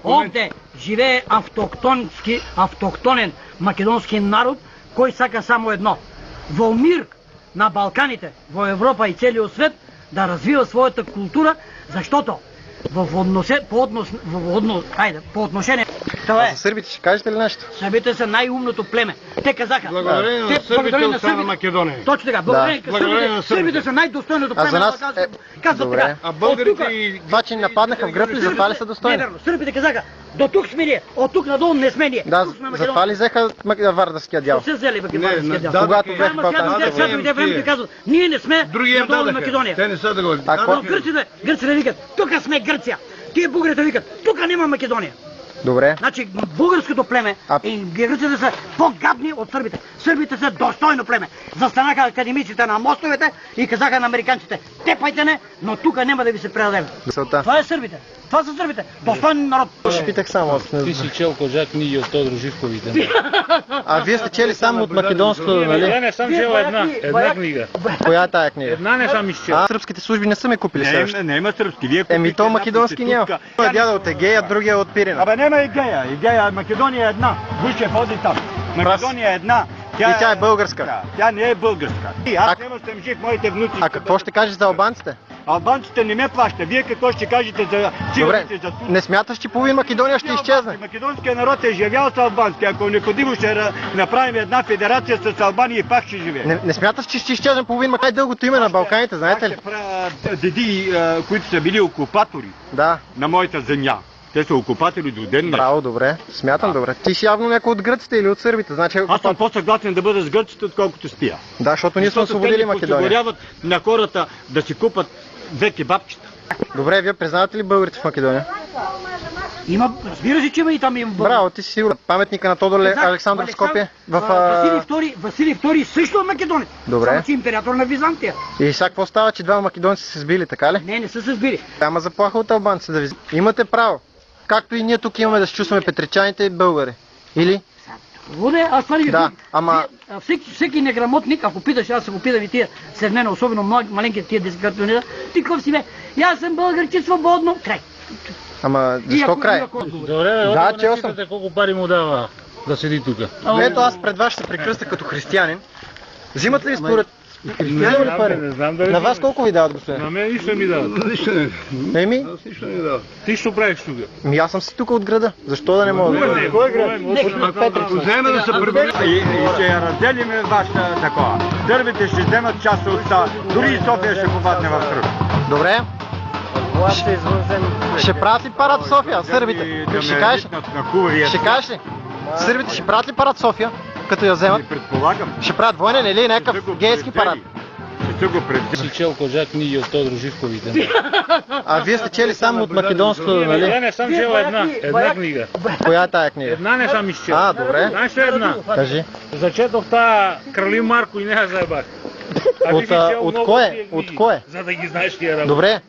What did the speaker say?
Овде живее автохтонен македонски народ, кој сака само едно. Во мир на Балканите, во Европа и целиот свет, да развива својата култура, заштото по отношение това е. За сърбите ще кажете ли нещо? Сърбите са най-умното племе. Те казаха. Благодарение на сърбите от страна Македония. Точно така. Благодарение на сърбите са най-достойното племе. А за нас казват така. А българите това, че ни нападнаха в гръб, затова ли са достойни? Неверно. Сърбите казаха, до тук сме ние, от тук надолу не сме ние. Да, затова ли взеха вардарския дял? Се взели Вардарския дял. Когато бяха балканските. Казват, ние не сме надолу Македония. Те не са да го... Гърците викат, тук сме Гърция. Тие българите викат, тук няма Македония. Добре. Значи българското племе и гърците са по-гадни от сърбите. Сърбите са достойно племе. Застанаха академиците на мостовете и казаха на американците, тепайте не, но тук няма да ви се предадем. Това е сърбите. Това са сърбите. Достойен народ. Ще питах само. Ти си чел кожак книги от Тодор Живковите. А вие сте чели само от македонското, нали? Не съм чел една книга. Коя е тая книга? Една не съм изчел. Сръбските служби не са ме купили също. Не има сръбски. Вие Еми то македонски няма. Той дяда от Егея, другия от Пирина. Абе няма Егея. Егея, Македония е една. Вучев ходи там. Македония е една. И тя е българска. Тя не е българска. Аз няма съм жив, моите внуци. А какво ще кажеш за албанците? Албанците не ме плаща. Вие какво ще кажете за циганите? Добре, не смяташ, че половин Македония ще изчезне? Македонският народ е живял с албански. Ако необходимо ще направим една федерация с Албания и пак ще живее. Не смяташ, че ще изчезне половин Македония? Дългото име на Балканите, знаете ли? Деди, които са били окупатори на моята земя. Те са окупатори до ден. Браво, добре. Смятам добре. Ти си явно някой от гръците или от сърбите. Значи, аз съм по-съгласен да бъда с гърците, отколкото с тия. Да, защото ние сме освободили Македония. Осигуряват на хората да си купат две кебабчета. Добре, вие признавате ли българите в Македония? Има, разбира се, че има и там има българи. Браво, ти си сигурен. Паметника на Тодор Александров в Скопие. Василий II също е македонец. Добре. Само че император на Византия. И сега какво става, че двама македонци се сбили, така ли? Не са се сбили. Няма заплаха от албанците да ви... Имате право. Както и ние тук имаме да се чувстваме петричаните и българи. Или? Воде, аз това не ви ама... Всеки неграмотник, ако питаш, аз го питам и тия седнено, особено маленките тия десетградонида, ти ков си бе? Аз съм българче свободно. Край. Ама защо край? Добре, че не питате колко пари му дава да седи тук. Ето аз пред вас ще се прекръста като християнин. Взимате ли според християни ли пари? На вас колко ви дават, господин? На мен нищо не ми дават. Нищо не. Еми? Нищо не дават. Ти що правиш тук? Аз съм си тук от града. Защо да не мога да дойда? Кой град? Ако вземе да се прибере и ще я разделиме вашата такова. Сърбите ще вземат част от това. Дори и София ще попадне в Сърбия. Добре. Ще правят ли парад в София? Сърбите? Ще кажеш ли? Ще кажеш ли? Сърбите ще правят ли парад в София? Като я вземат? Предполагам. Ще правят военен или някакъв гейски парад? Ти си чел кожак книги от Тодор Живковите. А вие сте чели само от македонското, нали? Не съм чел една книга. Коя е тая книга? Една не съм изчел. Добре. Знаеш ли една? Кажи. Зачетох тая Кралин Марко и не я заебах. От кое? От кое? За да ги знаеш тия работи. Добре.